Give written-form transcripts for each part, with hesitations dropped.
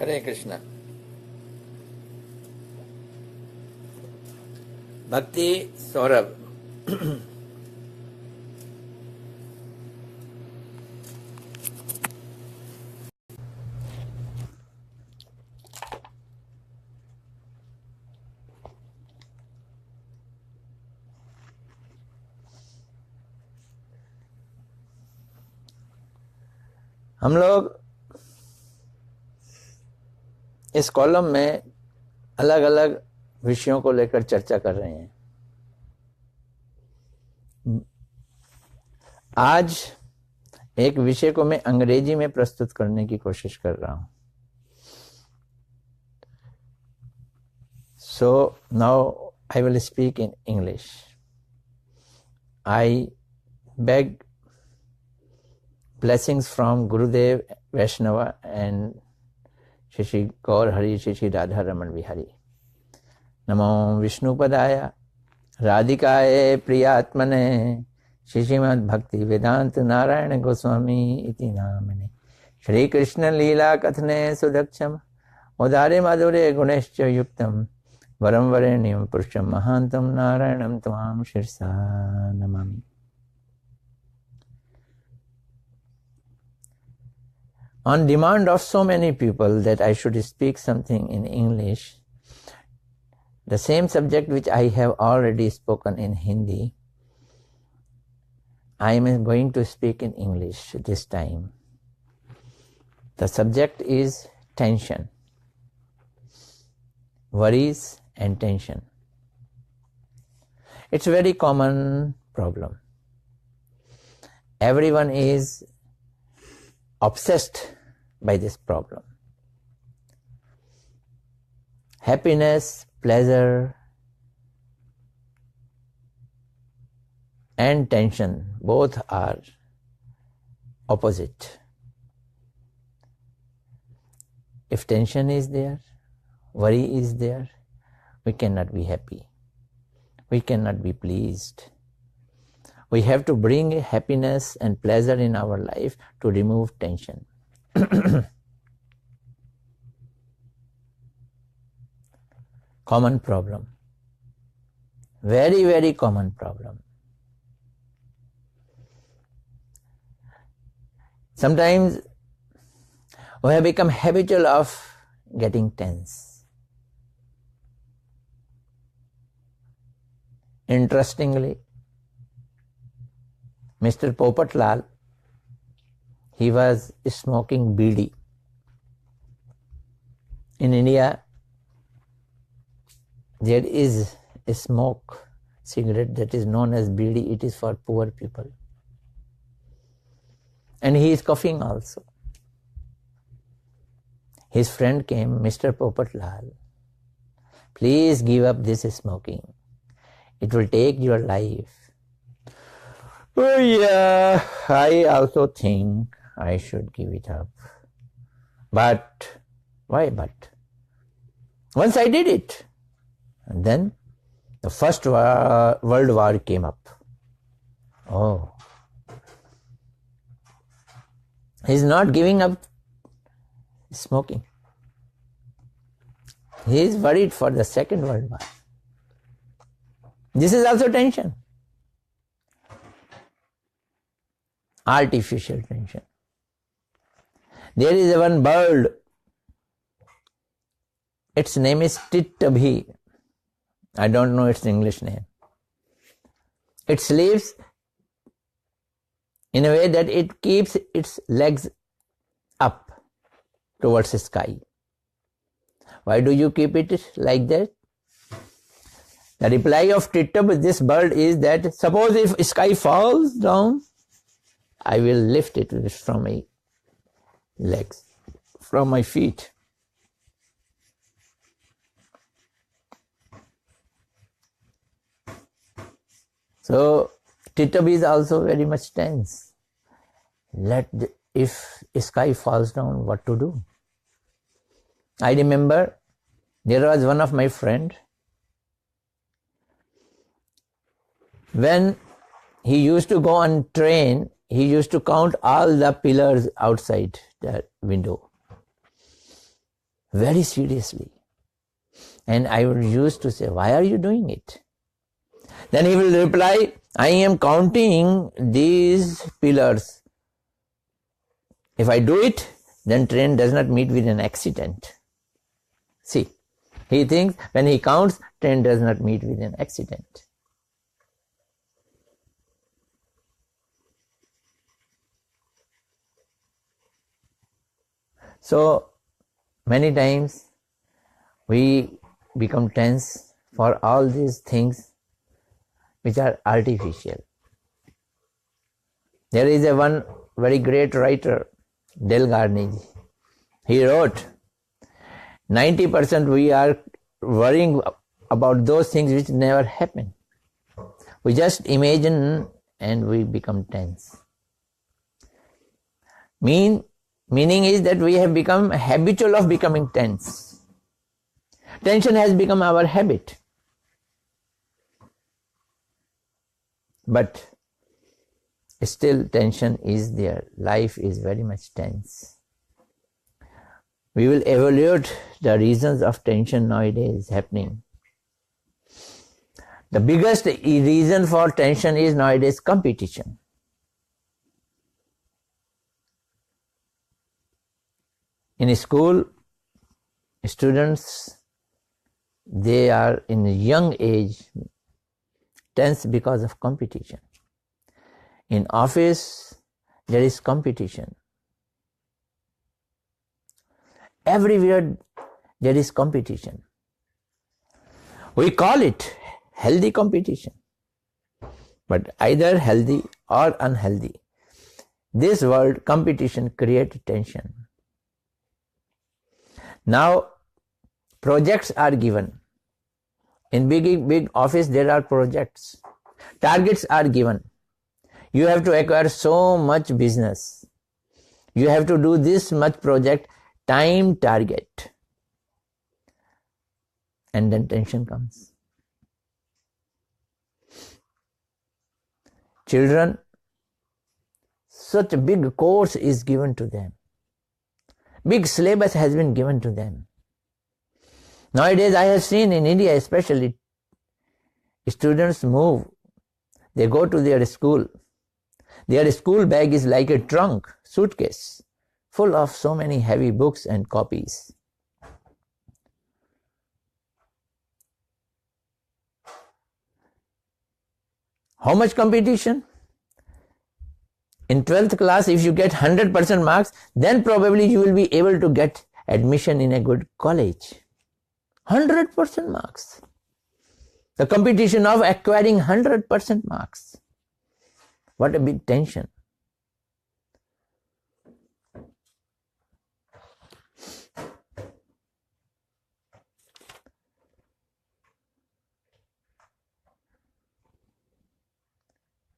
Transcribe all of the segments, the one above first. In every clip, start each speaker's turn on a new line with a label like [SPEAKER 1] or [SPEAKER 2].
[SPEAKER 1] हरे कृष्णा। भक्ति सौरभ। हम लोग इस कॉलम में अलग अलग विषयों को लेकर चर्चा कर रहे हैं। आज एक विषय को मैं अंग्रेजी में प्रस्तुत करने की कोशिश कर रहा हूं। So now I will speak in English. I beg blessings from Gurudev, Vaishnava and Shri Gaur Hari, Shri Radha Raman Vihari. Namo Vishnupadaya Radhikaye Priyatmane Shrimad Bhakti Vedanta Narayana Goswami iti namane Shri Krishna Leela Kathane Sudaksham Udare Madhure Gunescha Yuktam Varam Varenyam Purusham Mahantam Narayanam Tvam Shirsa Namami. On demand of so many people that I should speak something in English, the same subject which I have already spoken in Hindi, I am going to speak in English this time. The subject is tension, worries and tension. It's a very common problem. Everyone is obsessed by this problem. Happiness, pleasure, and tension, both are opposite. If tension is there, worry is there, we cannot be happy. We cannot be pleased. We have to bring happiness and pleasure in our life to remove tension. Common problem. Very, very common problem. Sometimes we have become habitual of getting tense. Interestingly, Mr. Popatlal, he was smoking bidi. In India, there is a smoke cigarette that is known as bidi. It is for poor people. And he is coughing also. His friend came, Mr. Popatlal, please give up this smoking. It will take your life. Oh yeah, I also think I should give it up. But, why but? Once I did it, and then the First World War came up. Oh, he's not giving up smoking. He is worried for the Second World War. This is also tension. Artificial tension. There is one bird. Its name is Tittabhi. I don't know its English name. It sleeps in a way that it keeps its legs up towards the sky. Why do you keep it like that? The reply of Tittab, this bird, is that suppose if sky falls down, I will lift it from my legs, from my feet. So Tittab is also very much tense. If sky falls down, what to do? I remember there was one of my friend. When he used to go on train, he used to count all the pillars outside the window. very seriously. And I would used to say, why are you doing it? Then he will reply, I am counting these pillars. If I do it, then train does not meet with an accident. See, he thinks when he counts, train does not meet with an accident. So many times we become tense for all these things which are artificial. There is a one very great writer, Dale Carnegie. He wrote, 90% we are worrying about those things which never happen. We just imagine and we become tense. Meaning is that we have become habitual of becoming tense. Tension has become our habit. But still tension is there. Life is very much tense. We will evaluate the reasons of tension nowadays happening. The biggest reason for tension is nowadays competition. In school, students, they are in a young age tense because of competition. In office, there is competition. Everywhere there is competition. We call it healthy competition, but either healthy or unhealthy. This world competition creates tension. Now projects are given. In big office there are projects. Targets are given. You have to acquire so much business. You have to do this much project, time target. And then tension comes. Children, such a big course is given to them. Big syllabus has been given to them. Nowadays I have seen in India especially, students move, they go to their school. Their school bag is like a trunk, suitcase, full of so many heavy books and copies. How much competition? In 12th class, if you get 100% marks, then probably you will be able to get admission in a good college. 100% marks. The competition of acquiring 100% marks. What a big tension.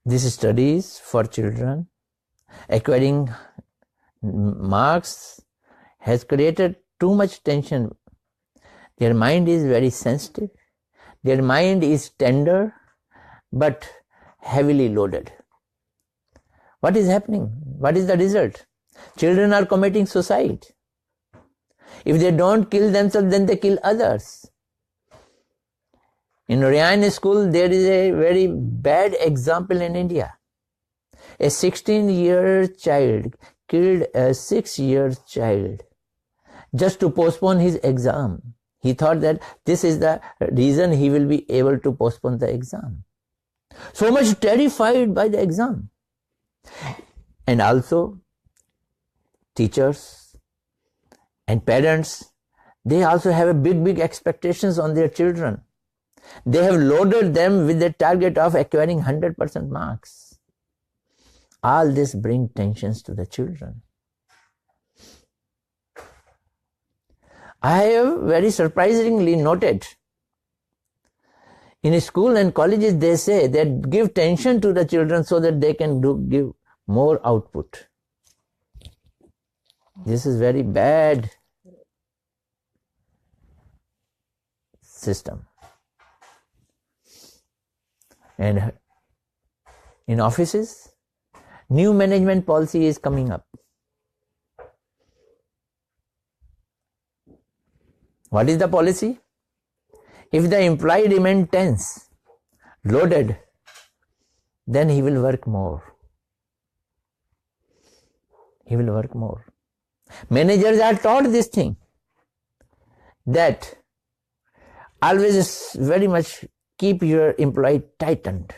[SPEAKER 1] This study is for children. Acquiring marks has created too much tension. Their mind is very sensitive. Their mind is tender but heavily loaded. What is happening? What is the result? Children are committing suicide. If they don't kill themselves, then they kill others. In Ryan school, there is a very bad example in India. A 16-year child killed a 6-year child just to postpone his exam. He thought that this is the reason he will be able to postpone the exam. So much terrified by the exam. And also, teachers and parents, they also have a big expectations on their children. They have loaded them with the target of acquiring 100% marks. All this brings tensions to the children. I have very surprisingly noted, in school and colleges they say that give tension to the children so that they can give more output. This is very bad system. And in offices, new management policy is coming up. What is the policy? If the employee remains tense, loaded, then he will work more. He will work more. Managers are taught this thing, that always very much keep your employee tightened.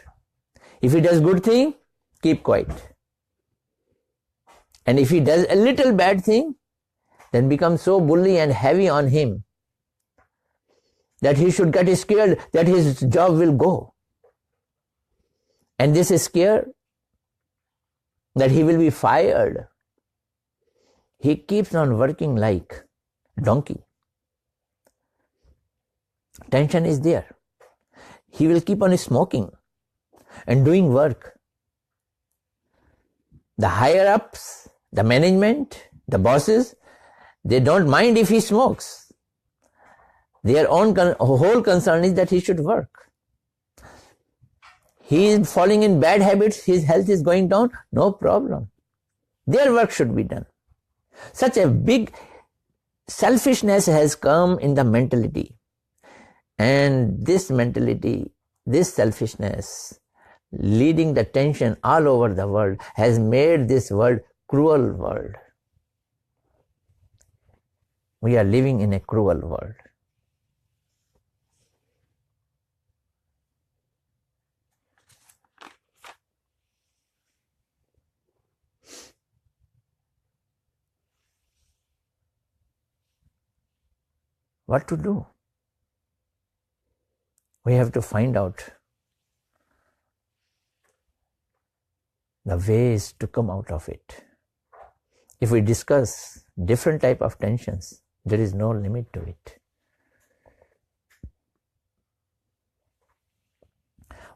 [SPEAKER 1] If he does good thing, keep quiet. And if he does a little bad thing, then become so bully and heavy on him that he should get scared that his job will go. And this scare that he will be fired, he keeps on working like donkey. Tension is there. He will keep on smoking and doing work. The higher ups, the management, the bosses, they don't mind if he smokes. Their whole concern is that he should work. He is falling in bad habits, his health is going down, no problem. Their work should be done. Such a big selfishness has come in the mentality. And this mentality, this selfishness, leading the tension all over the world, has made this world cruel world. We are living in a cruel world. What to do? We have to find out the ways to come out of it. If we discuss different type of tensions, there is no limit to it.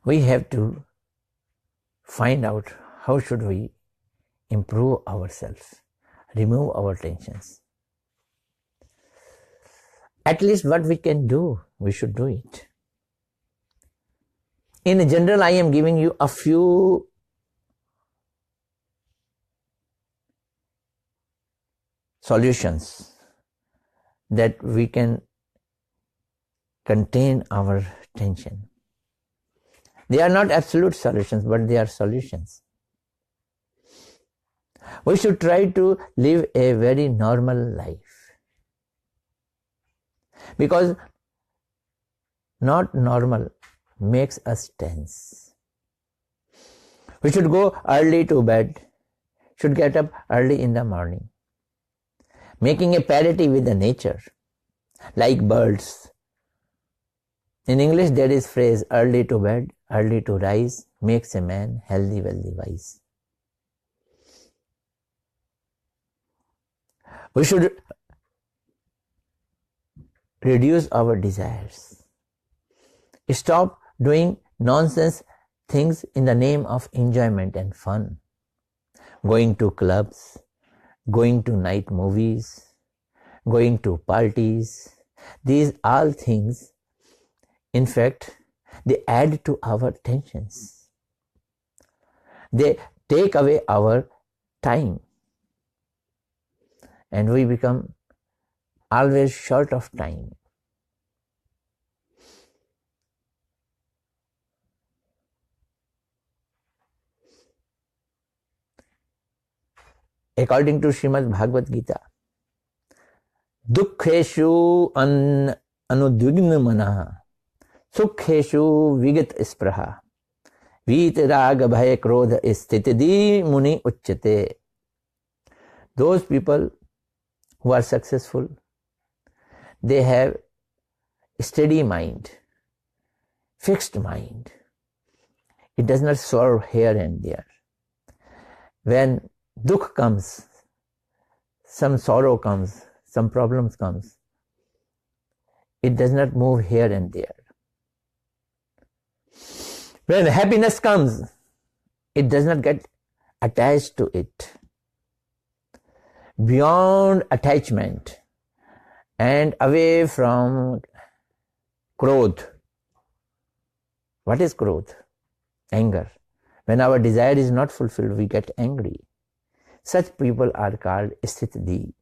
[SPEAKER 1] We have to find out how should we improve ourselves, remove our tensions. At least what we can do, we should do it. In general, I am giving you a few solutions that we can contain our tension. They are not absolute solutions, but they are solutions. We should try to live a very normal life. Because not normal makes us tense. We should go early to bed, should get up early in the morning, making a parity with the nature, like birds. In English there is phrase, early to bed, early to rise, makes a man healthy, wealthy, wise. We should reduce our desires. Stop doing nonsense things in the name of enjoyment and fun. Going to clubs, going to night movies, going to parties. These all things, in fact, they add to our tensions. They take away our time. And we become always short of time. According to Srimad Bhagavad Gita, Dukkheshu anudvigna manaha, Sukheshu vigat spraha, Vitaraga bhaya krodha stitidi muni uchyate. Those people who are successful, they have steady mind, fixed mind. It does not swerve here and there. When dukh comes, some sorrow comes, some problems comes, it does not move here and there. When happiness comes, it does not get attached to it. Beyond attachment and away from krodh. What is krodh? Anger. When our desire is not fulfilled, we get angry. Such people are called sthitidi.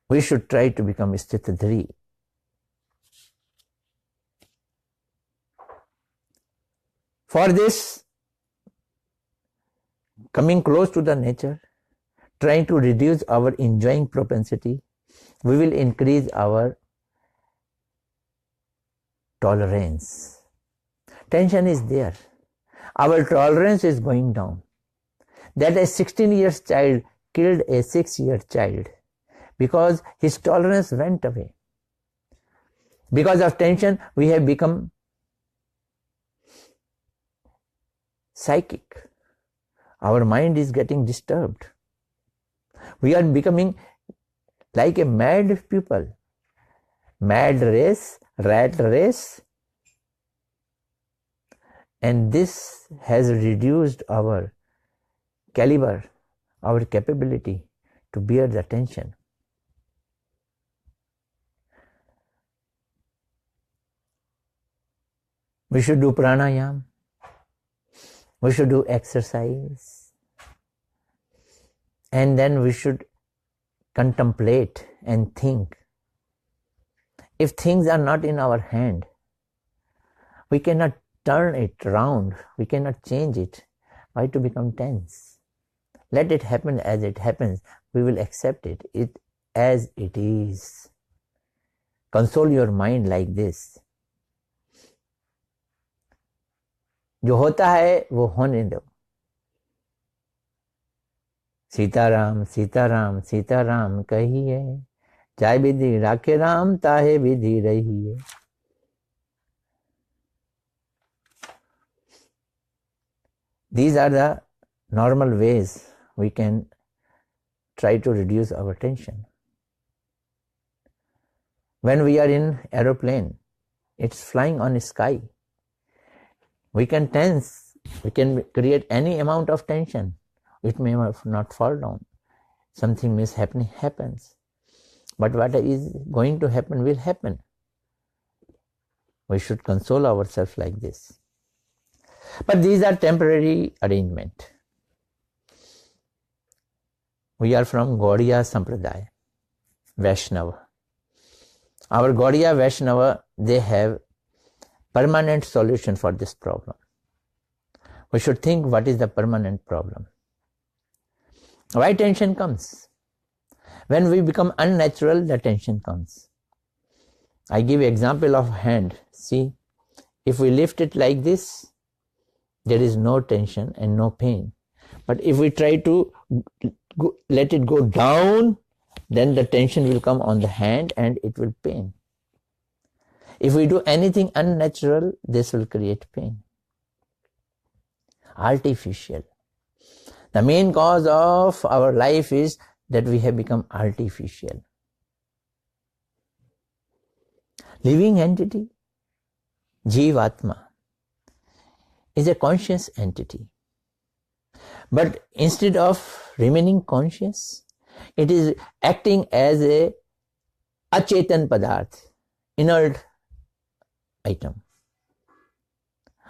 [SPEAKER 1] we should try to become Sthitadhari. For this, coming close to the nature, trying to reduce our enjoying propensity, we will increase our tolerance. Tension is there. Our tolerance is going down. That a 16-year child killed a 6-year child because his tolerance went away. Because of tension, we have become psychic. Our mind is getting disturbed. We are becoming like a mad pupil. Mad race, rat race. And this has reduced our caliber, our capability to bear the tension. We should do pranayam. We should do exercise. And then we should contemplate and think. If things are not in our hand, we cannot turn it round. We cannot change it. Why to become tense? Let it happen as it happens. We will accept it as it is. Console your mind like this. जो होता है वो होने दो. सीताराम सीताराम सीताराम कहिए, चाहे विधि राखे राम ताहे विधि रहिए. These are the normal ways we can try to reduce our tension. When we are in aeroplane, it's flying on the sky. We can tense, we can create any amount of tension. It may not fall down. Something mishappening happens. But what is going to happen will happen. We should console ourselves like this. But these are temporary arrangements. We are from Gaudiya Sampradaya, Vaishnava. Our Gaudiya Vaishnava, they have permanent solution for this problem. We should think what is the permanent problem. Why tension comes? When we become unnatural, the tension comes. I give example of hand. See, if we lift it like this, there is no tension and no pain. But if we try to let it go down, then the tension will come on the hand and it will pain. If we do anything unnatural, this will create pain. Artificial. The main cause of our life is that we have become artificial. Living entity, Jivatma, is a conscious entity. But instead of remaining conscious, it is acting as a achetan padarth, inert item.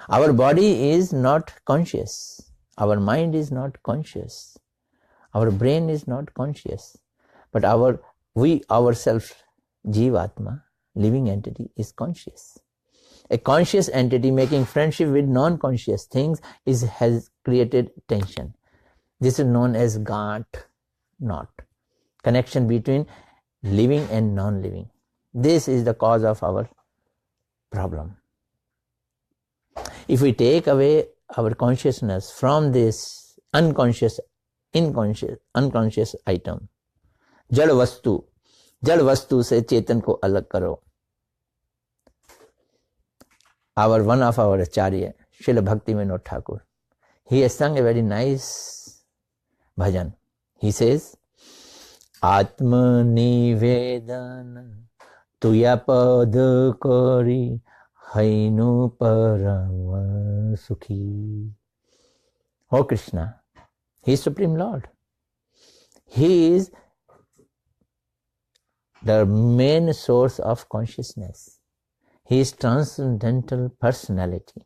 [SPEAKER 1] Our body is not conscious. Our mind is not conscious. Our brain is not conscious. But we ourselves, Jivatma, living entity, is conscious. A conscious entity making friendship with non-conscious things has created tension. This is known as Gant knot, connection between living and non-living. This is the cause of our problem. If we take away our consciousness from this unconscious item, जड़ वस्तु से चेतन को अलग करो. One of our Acharya, Srila Bhakti Saurabh Thakur, he has sung a very nice bhajan. He says, Atma nivedana tuya pad kari hainu parama sukhi. Oh Krishna, he is Supreme Lord. He is the main source of consciousness. He is transcendental personality.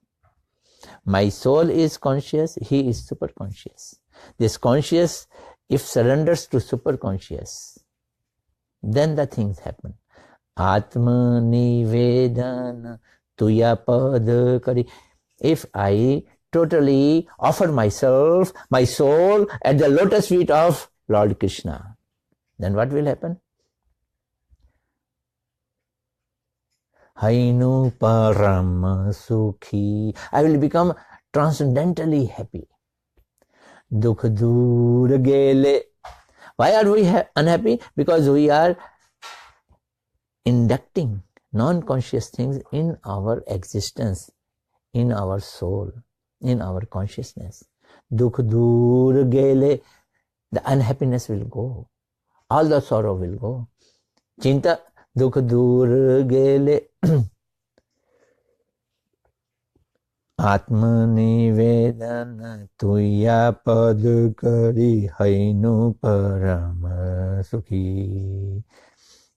[SPEAKER 1] My soul is conscious, he is superconscious. This conscious, if surrenders to superconscious, then the things happen. Atma nivedana tuya pada kari. If I totally offer myself, my soul at the lotus feet of Lord Krishna, then what will happen? Hainu parama sukhi. I will become transcendently happy. Dukh dur gele. Why are we unhappy? Because we are inducting non-conscious things in our existence, in our soul, in our consciousness. Dukh dur gele. The unhappiness will go. All the sorrow will go. Chinta dukh dur gele. Atma nivedana tuya pad kari hainu parama sukhi.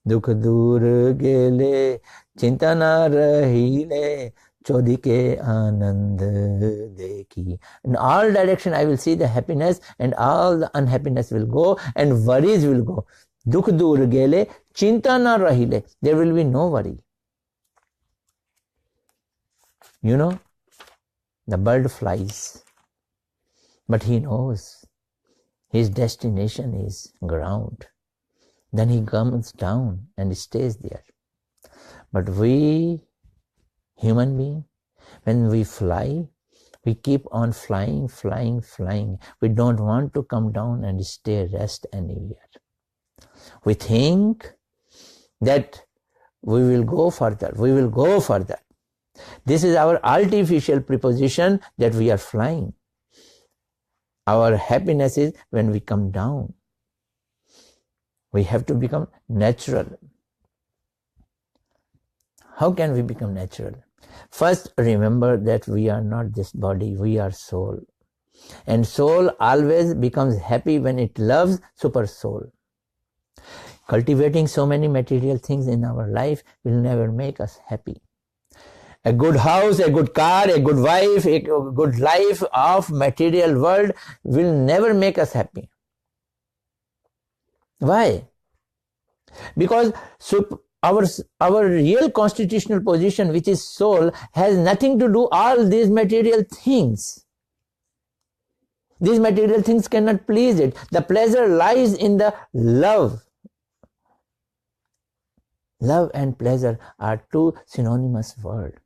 [SPEAKER 1] Dukh dur gele chinta na rahile chodike anand dekhi. In all direction I will see the happiness and all the unhappiness will go and worries will go. Dukh dur gele chinta na rahile. There will be no worry. You know, the bird flies, but he knows his destination is ground. Then he comes down and stays there. But we, human beings, when we fly, we keep on flying, flying, flying. We don't want to come down and stay, rest anywhere. We think that we will go further, we will go further. This is our artificial preposition that we are flying. Our happiness is when we come down. We have to become natural. How can we become natural? First, remember that we are not this body, we are soul. And soul always becomes happy when it loves super soul. Cultivating so many material things in our life will never make us happy. A good house, a good car, a good wife, a good life of material world will never make us happy. Why? Because our real constitutional position, which is soul, has nothing to do all these material things. These material things cannot please it. The pleasure lies in the love. Love and pleasure are two synonymous words.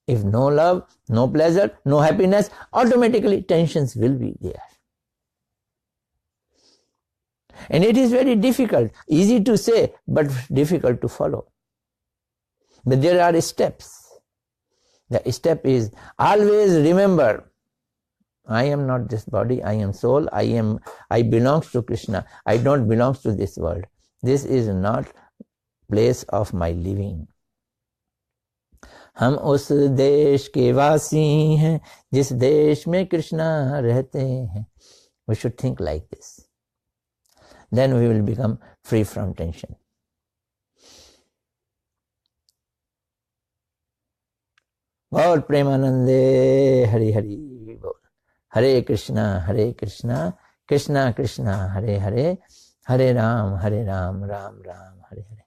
[SPEAKER 1] If no love, no pleasure, no happiness, automatically tensions will be there. And it is very difficult, easy to say, but difficult to follow. But there are steps. The step is always remember, I am not this body, I am soul, I belong to Krishna, I don't belong to this world. This is not place of my living. हम उस देश के वासी हैं जिस देश में कृष्णा रहते हैं. We should think like this. Then we will become free from tension. Gaur Premanande Hari Hari Bol. Hare Krishna, Krishna Krishna, Hare Hare, Hare Ram, Ram Ram, Hare Hare.